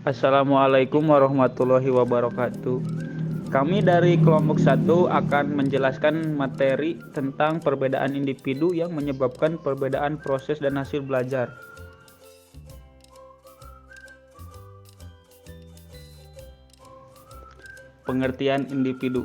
Assalamualaikum warahmatullahi wabarakatuh. Kami dari kelompok 1 akan menjelaskan materi tentang perbedaan individu yang menyebabkan perbedaan proses dan hasil belajar. Pengertian individu.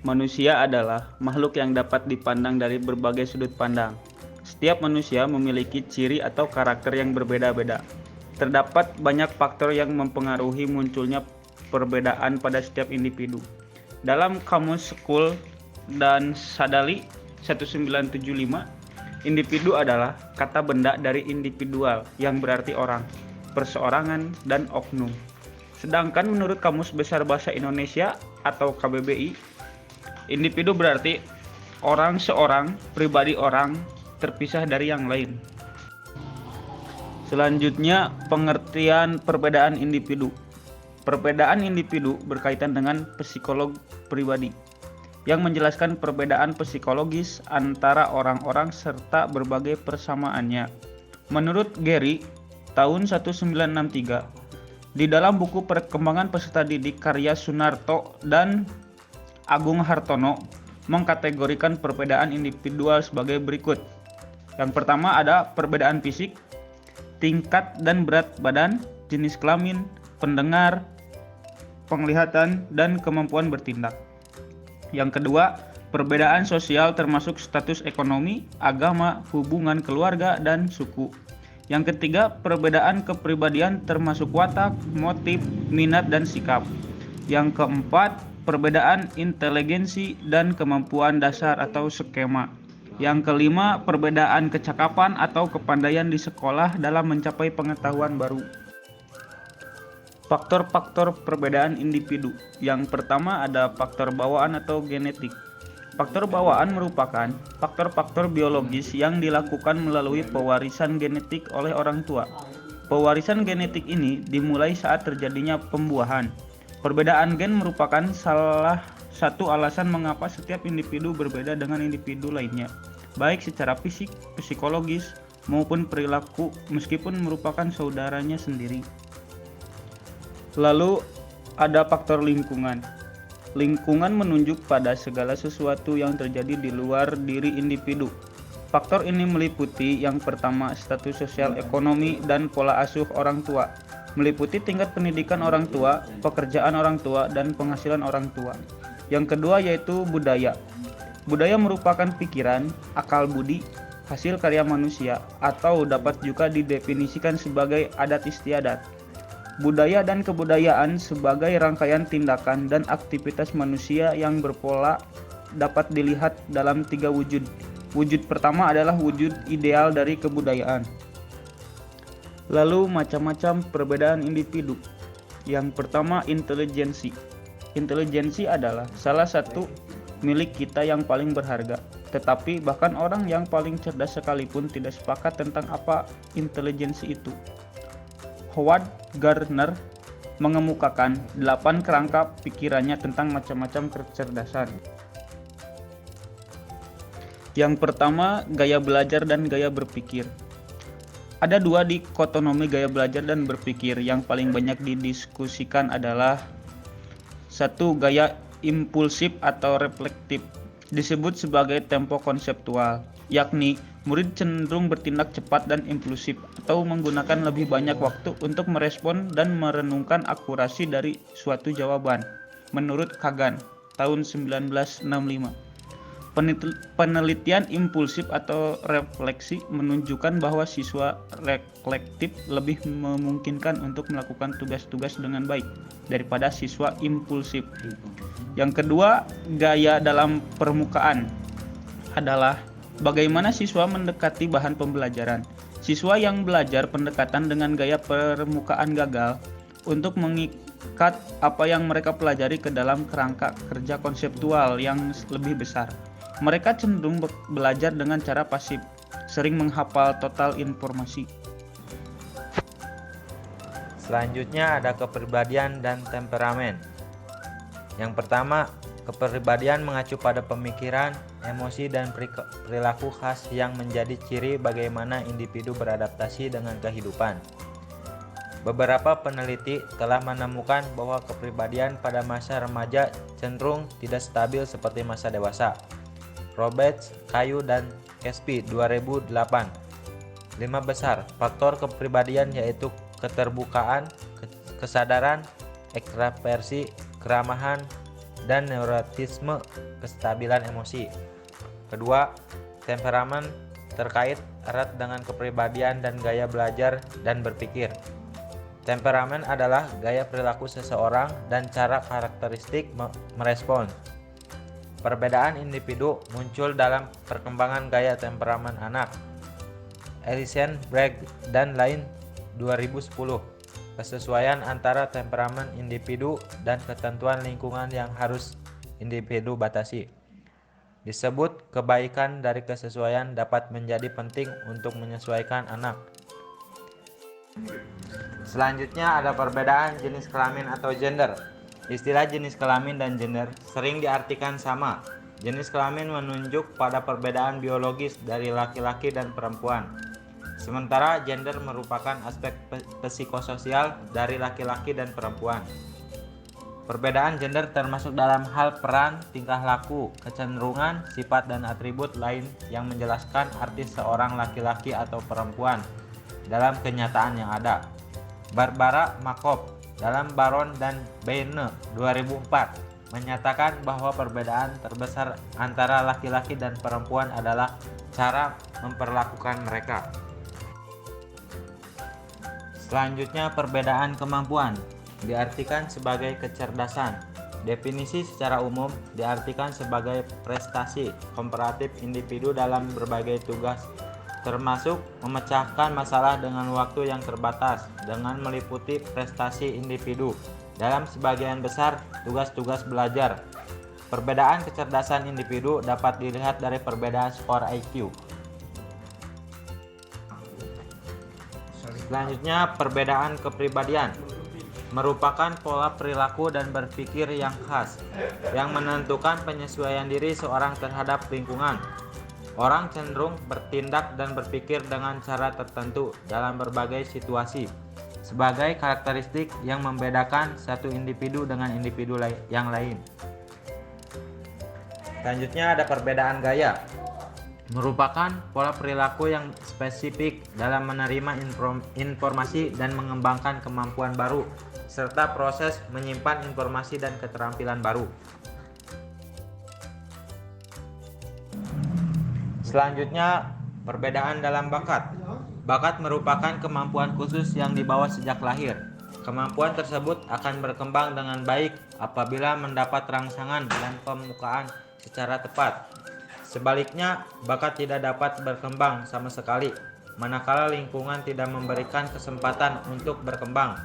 Manusia adalah makhluk yang dapat dipandang dari berbagai sudut pandang. Setiap manusia memiliki ciri atau karakter yang berbeda-beda. Terdapat banyak faktor yang mempengaruhi munculnya perbedaan pada setiap individu. Dalam Kamus School dan Sadali 1975, individu adalah kata benda dari individual yang berarti orang, perseorangan, dan oknum. Sedangkan menurut Kamus Besar Bahasa Indonesia atau KBBI, individu berarti orang seorang, pribadi orang, terpisah dari yang lain. Selanjutnya, pengertian perbedaan individu. Perbedaan individu berkaitan dengan psikolog pribadi, yang menjelaskan perbedaan psikologis antara orang-orang serta berbagai persamaannya. Menurut Gary, tahun 1963, di dalam buku Perkembangan Peserta Didik karya Sunarto dan Agung Hartono mengkategorikan perbedaan individual sebagai berikut. Yang pertama ada perbedaan fisik, tingkat dan berat badan, jenis kelamin, pendengar, penglihatan, dan kemampuan bertindak. Yang kedua, perbedaan sosial termasuk status ekonomi, agama, hubungan keluarga, dan suku. Yang ketiga, perbedaan kepribadian termasuk watak, motif, minat, dan sikap. Yang keempat, perbedaan inteligensi dan kemampuan dasar atau skema. Yang kelima, perbedaan kecakapan atau kepandaian di sekolah dalam mencapai pengetahuan baru. Faktor-faktor perbedaan individu. Yang pertama ada faktor bawaan atau genetik. Faktor bawaan merupakan faktor-faktor biologis yang dilakukan melalui pewarisan genetik oleh orang tua. Pewarisan genetik ini dimulai saat terjadinya pembuahan. Perbedaan gen merupakan salah satu alasan mengapa setiap individu berbeda dengan individu lainnya, baik secara fisik, psikologis, maupun perilaku meskipun merupakan saudaranya sendiri. Lalu ada faktor lingkungan. Lingkungan menunjuk pada segala sesuatu yang terjadi di luar diri individu. Faktor ini meliputi yang pertama status sosial ekonomi dan pola asuh orang tua, meliputi tingkat pendidikan orang tua, pekerjaan orang tua, dan penghasilan orang tua. Yang kedua yaitu budaya. Budaya merupakan pikiran, akal budi, hasil karya manusia, atau dapat juga didefinisikan sebagai adat istiadat. Budaya dan kebudayaan sebagai rangkaian tindakan dan aktivitas manusia yang berpola dapat dilihat dalam 3 wujud. Wujud pertama adalah wujud ideal dari kebudayaan. Lalu macam-macam perbedaan individu. Yang pertama intelijensi. Intelijensi adalah salah satu milik kita yang paling berharga. Tetapi bahkan orang yang paling cerdas sekalipun tidak sepakat tentang apa intelijensi itu. Howard Gardner mengemukakan 8 kerangka pikirannya tentang macam-macam kecerdasan. Yang pertama, gaya belajar dan gaya berpikir. Ada 2 dikotomi gaya belajar dan berpikir yang paling banyak didiskusikan adalah 1. Gaya impulsif atau reflektif, disebut sebagai tempo konseptual, yakni murid cenderung bertindak cepat dan impulsif atau menggunakan lebih banyak waktu untuk merespon dan merenungkan akurasi dari suatu jawaban. Menurut Kagan, tahun 1965. Penelitian impulsif atau refleksi menunjukkan bahwa siswa reflektif lebih memungkinkan untuk melakukan tugas-tugas dengan baik daripada siswa impulsif. Yang kedua, gaya dalam permukaan adalah bagaimana siswa mendekati bahan pembelajaran. Siswa yang belajar pendekatan dengan gaya permukaan gagal untuk mengikat apa yang mereka pelajari ke dalam kerangka kerja konseptual yang lebih besar. Mereka cenderung belajar dengan cara pasif, sering menghafal total informasi. Selanjutnya ada kepribadian dan temperamen. Yang pertama, kepribadian mengacu pada pemikiran, emosi, dan perilaku khas yang menjadi ciri bagaimana individu beradaptasi dengan kehidupan. Beberapa peneliti telah menemukan bahwa kepribadian pada masa remaja cenderung tidak stabil seperti masa dewasa. Roberts, Cayu, dan Caspi 2008. 5 besar faktor kepribadian yaitu keterbukaan, kesadaran, ekstraversi, keramahan, dan neurotisme, kestabilan emosi. Kedua, temperamen terkait erat dengan kepribadian dan gaya belajar dan berpikir. Temperamen adalah gaya perilaku seseorang dan cara karakteristik merespon. Perbedaan individu muncul dalam perkembangan gaya temperamen anak. Ellison, Bragg, dan lain 2010. Kesesuaian antara temperamen individu dan ketentuan lingkungan yang harus individu batasi. Disebut kebaikan dari kesesuaian dapat menjadi penting untuk menyesuaikan anak. Selanjutnya ada perbedaan jenis kelamin atau gender. Istilah jenis kelamin dan gender sering diartikan sama. Jenis kelamin menunjuk pada perbedaan biologis dari laki-laki dan perempuan. Sementara gender merupakan aspek psikososial dari laki-laki dan perempuan. Perbedaan gender termasuk dalam hal peran, tingkah laku, kecenderungan, sifat, dan atribut lain yang menjelaskan arti seorang laki-laki atau perempuan dalam kenyataan yang ada. Barbara Makov dalam Baron dan Bairne 2004 menyatakan bahwa perbedaan terbesar antara laki-laki dan perempuan adalah cara memperlakukan mereka. Selanjutnya, perbedaan kemampuan diartikan sebagai kecerdasan. Definisi secara umum diartikan sebagai prestasi komparatif individu dalam berbagai tugas, termasuk memecahkan masalah dengan waktu yang terbatas, dengan meliputi prestasi individu dalam sebagian besar tugas-tugas belajar. Perbedaan kecerdasan individu dapat dilihat dari perbedaan skor IQ. Selanjutnya, perbedaan kepribadian merupakan pola perilaku dan berpikir yang khas yang menentukan penyesuaian diri seorang terhadap lingkungan. Orang cenderung bertindak dan berpikir dengan cara tertentu dalam berbagai situasi, sebagai karakteristik yang membedakan satu individu dengan individu yang lain. Selanjutnya ada perbedaan gaya, merupakan pola perilaku yang spesifik dalam menerima informasi dan mengembangkan kemampuan baru, serta proses menyimpan informasi dan keterampilan baru. Selanjutnya, perbedaan dalam bakat. Bakat merupakan kemampuan khusus yang dibawa sejak lahir. Kemampuan tersebut akan berkembang dengan baik apabila mendapat rangsangan dan pemukaan secara tepat. Sebaliknya, bakat tidak dapat berkembang sama sekali, manakala lingkungan tidak memberikan kesempatan untuk berkembang.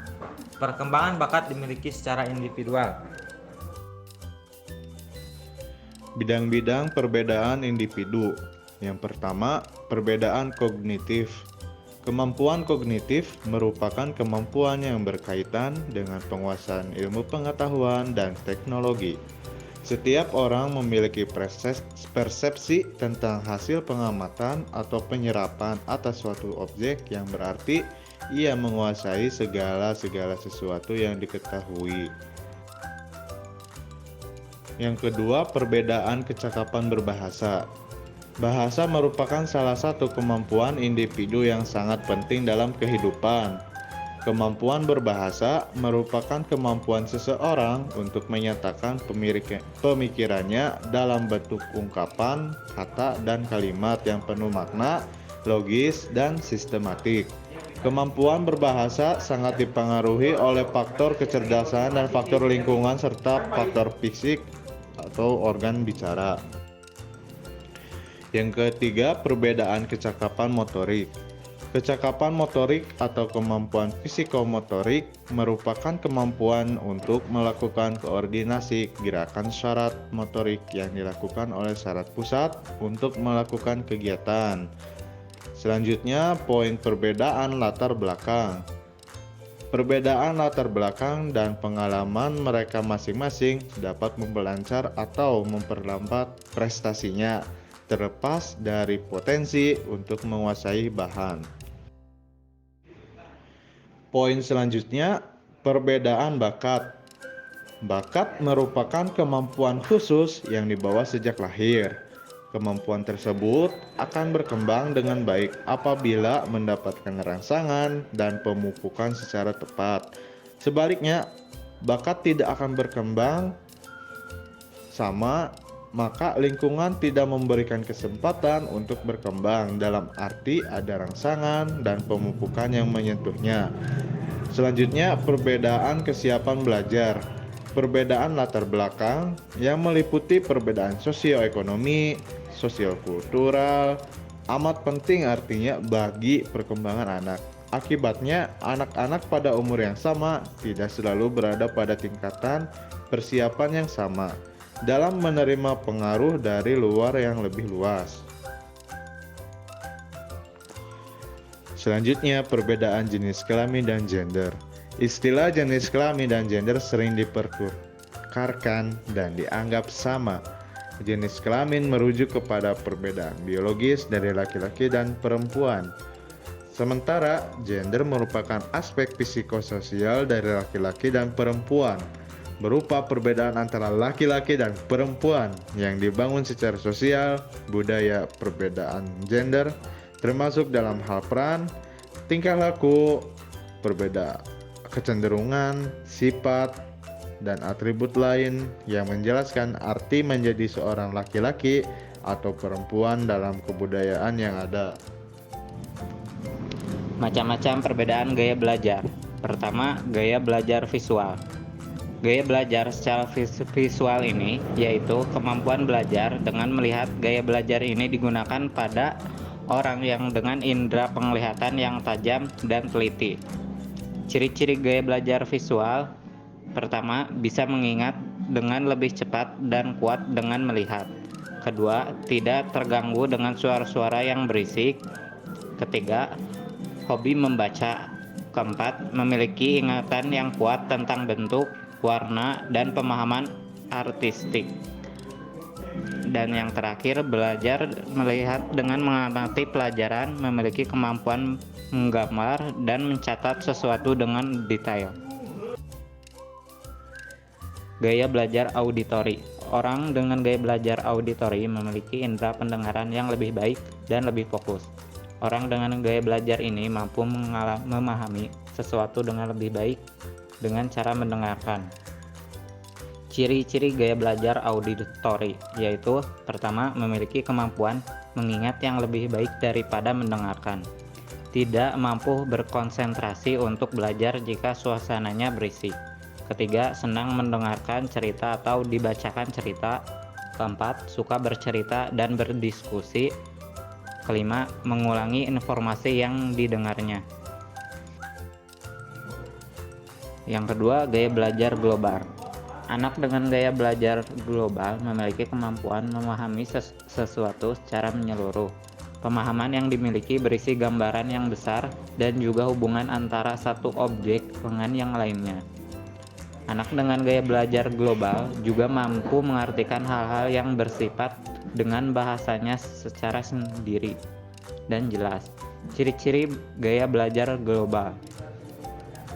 Perkembangan bakat dimiliki secara individual. Bidang-bidang perbedaan individu. Yang pertama, perbedaan kognitif. Kemampuan kognitif merupakan kemampuan yang berkaitan dengan penguasaan ilmu pengetahuan dan teknologi. Setiap orang memiliki persepsi tentang hasil pengamatan atau penyerapan atas suatu objek, yang berarti ia menguasai segala sesuatu yang diketahui. Yang kedua, perbedaan kecakapan berbahasa. Bahasa merupakan salah satu kemampuan individu yang sangat penting dalam kehidupan. Kemampuan berbahasa merupakan kemampuan seseorang untuk menyatakan pemikirannya dalam bentuk ungkapan, kata, dan kalimat yang penuh makna, logis, dan sistematik. Kemampuan berbahasa sangat dipengaruhi oleh faktor kecerdasan dan faktor lingkungan serta faktor fisik atau organ bicara. Yang ketiga, perbedaan kecakapan motorik. Kecakapan motorik atau kemampuan fisikomotorik merupakan kemampuan untuk melakukan koordinasi gerakan syarat motorik yang dilakukan oleh syarat pusat untuk melakukan kegiatan. Selanjutnya, poin perbedaan latar belakang. Perbedaan latar belakang dan pengalaman mereka masing-masing dapat memperlancar atau memperlambat prestasinya, terlepas dari potensi untuk menguasai bahan. Poin selanjutnya, perbedaan bakat. Bakat merupakan kemampuan khusus yang dibawa sejak lahir. Kemampuan tersebut akan berkembang dengan baik apabila mendapatkan rangsangan dan pemupukan secara tepat. Sebaliknya, bakat tidak akan berkembang sama, maka lingkungan tidak memberikan kesempatan untuk berkembang, dalam arti ada rangsangan dan pemupukan yang menyentuhnya. Selanjutnya, perbedaan kesiapan belajar. Perbedaan latar belakang yang meliputi perbedaan sosioekonomi, sosial kultural, amat penting artinya bagi perkembangan anak. Akibatnya, anak-anak pada umur yang sama tidak selalu berada pada tingkatan persiapan yang sama dalam menerima pengaruh dari luar yang lebih luas. Selanjutnya, perbedaan jenis kelamin dan gender. Istilah jenis kelamin dan gender sering dipertukarkan dan dianggap sama. Jenis kelamin merujuk kepada perbedaan biologis dari laki-laki dan perempuan. Sementara gender merupakan aspek psikososial dari laki-laki dan perempuan, berupa perbedaan antara laki-laki dan perempuan yang dibangun secara sosial, budaya. Perbedaan gender termasuk dalam hal peran, tingkah laku, perbedaan kecenderungan, sifat, dan atribut lain yang menjelaskan arti menjadi seorang laki-laki atau perempuan dalam kebudayaan yang ada. Macam-macam perbedaan gaya belajar. Pertama, gaya belajar visual. Gaya belajar secara visual ini yaitu kemampuan belajar dengan melihat. Gaya belajar ini digunakan pada orang yang dengan indera penglihatan yang tajam dan teliti. Ciri-ciri gaya belajar visual: pertama, bisa mengingat dengan lebih cepat dan kuat dengan melihat. Kedua, tidak terganggu dengan suara-suara yang berisik. Ketiga, hobi membaca. Keempat, memiliki ingatan yang kuat tentang bentuk, warna, dan pemahaman artistik. Dan yang terakhir, belajar melihat dengan mengamati pelajaran, memiliki kemampuan menggambar dan mencatat sesuatu dengan detail. Gaya belajar auditori. Orang dengan gaya belajar auditori memiliki indera pendengaran yang lebih baik dan lebih fokus. Orang dengan gaya belajar ini mampu memahami sesuatu dengan lebih baik dengan cara mendengarkan. Ciri-ciri gaya belajar auditori yaitu: pertama, memiliki kemampuan mengingat yang lebih baik daripada mendengarkan. Tidak mampu berkonsentrasi untuk belajar jika suasananya berisik. Ketiga, senang mendengarkan cerita atau dibacakan cerita. Keempat, suka bercerita dan berdiskusi. Kelima, mengulangi informasi yang didengarnya. Yang kedua, gaya belajar global. Anak dengan gaya belajar global memiliki kemampuan memahami sesuatu secara menyeluruh. Pemahaman yang dimiliki berisi gambaran yang besar dan juga hubungan antara satu objek dengan yang lainnya. Anak dengan gaya belajar global juga mampu mengartikan hal-hal yang bersifat dengan bahasanya secara sendiri dan jelas. Ciri-ciri gaya belajar global: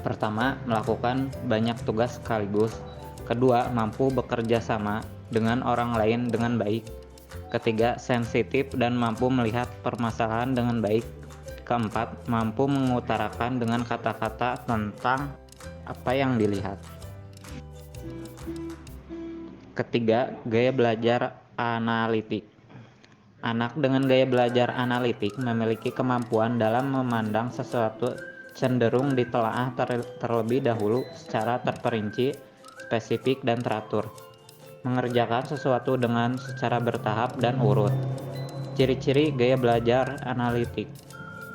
pertama, melakukan banyak tugas sekaligus. Kedua, mampu bekerja sama dengan orang lain dengan baik. Ketiga, sensitif dan mampu melihat permasalahan dengan baik. Keempat, mampu mengutarakan dengan kata-kata tentang apa yang dilihat. Ketiga, gaya belajar analitik. Anak dengan gaya belajar analitik memiliki kemampuan dalam memandang sesuatu cenderung ditelaah terlebih dahulu secara terperinci, spesifik, dan teratur. Mengerjakan sesuatu dengan secara bertahap dan urut. Ciri-ciri gaya belajar analitik: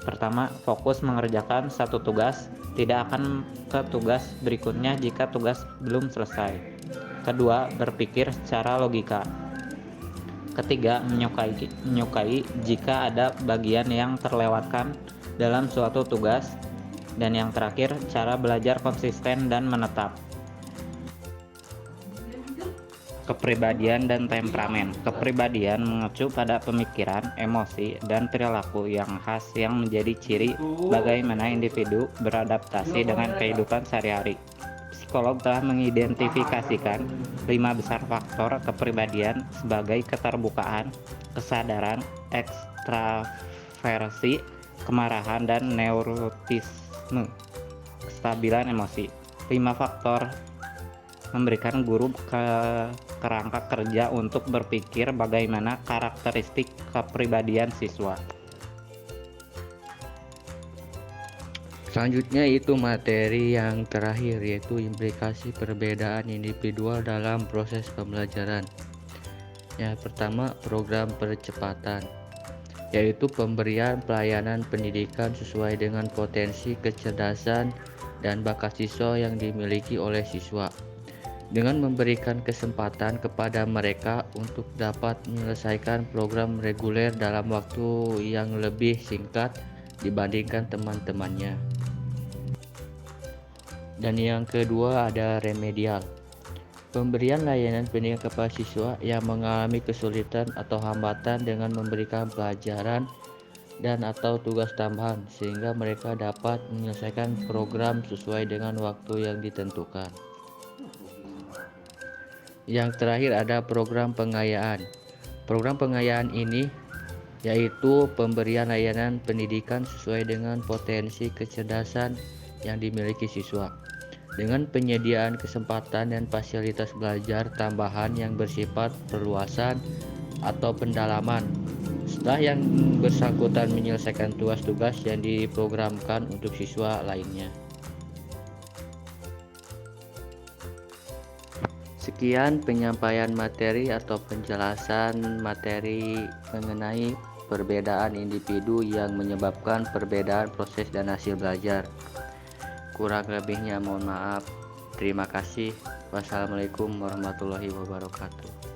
pertama, fokus mengerjakan satu tugas, tidak akan ke tugas berikutnya jika tugas belum selesai. Kedua, berpikir secara logika. Ketiga, menyukai jika ada bagian yang terlewatkan dalam suatu tugas. Dan yang terakhir, cara belajar konsisten dan menetap. Kepribadian dan temperamen. Kepribadian mengacu pada pemikiran, emosi, dan perilaku yang khas yang menjadi ciri bagaimana individu beradaptasi dengan kehidupan sehari-hari. Psikolog telah mengidentifikasikan 5 besar faktor kepribadian sebagai keterbukaan, kesadaran, ekstraversi, kemarahan, dan neurotisme. Kestabilan emosi. 5 faktor memberikan guru kerangka kerja untuk berpikir bagaimana karakteristik kepribadian siswa. Selanjutnya itu materi yang terakhir, yaitu implikasi perbedaan individual dalam proses pembelajaran. Yang pertama, program percepatan, yaitu pemberian pelayanan pendidikan sesuai dengan potensi kecerdasan dan bakat siswa yang dimiliki oleh siswa, dengan memberikan kesempatan kepada mereka untuk dapat menyelesaikan program reguler dalam waktu yang lebih singkat dibandingkan teman-temannya. Dan yang kedua ada remedial, pemberian layanan pendidikan kepada siswa yang mengalami kesulitan atau hambatan dengan memberikan pelajaran dan atau tugas tambahan sehingga mereka dapat menyelesaikan program sesuai dengan waktu yang ditentukan. Yang terakhir ada program pengayaan. Program pengayaan ini yaitu pemberian layanan pendidikan sesuai dengan potensi kecerdasan yang dimiliki siswa, dengan penyediaan kesempatan dan fasilitas belajar tambahan yang bersifat perluasan atau pendalaman setelah yang bersangkutan menyelesaikan tugas-tugas yang diprogramkan untuk siswa lainnya. Sekian penyampaian materi atau penjelasan materi mengenai perbedaan individu yang menyebabkan perbedaan proses dan hasil belajar. Kurang lebihnya mohon maaf. Terima kasih. Wassalamualaikum warahmatullahi wabarakatuh.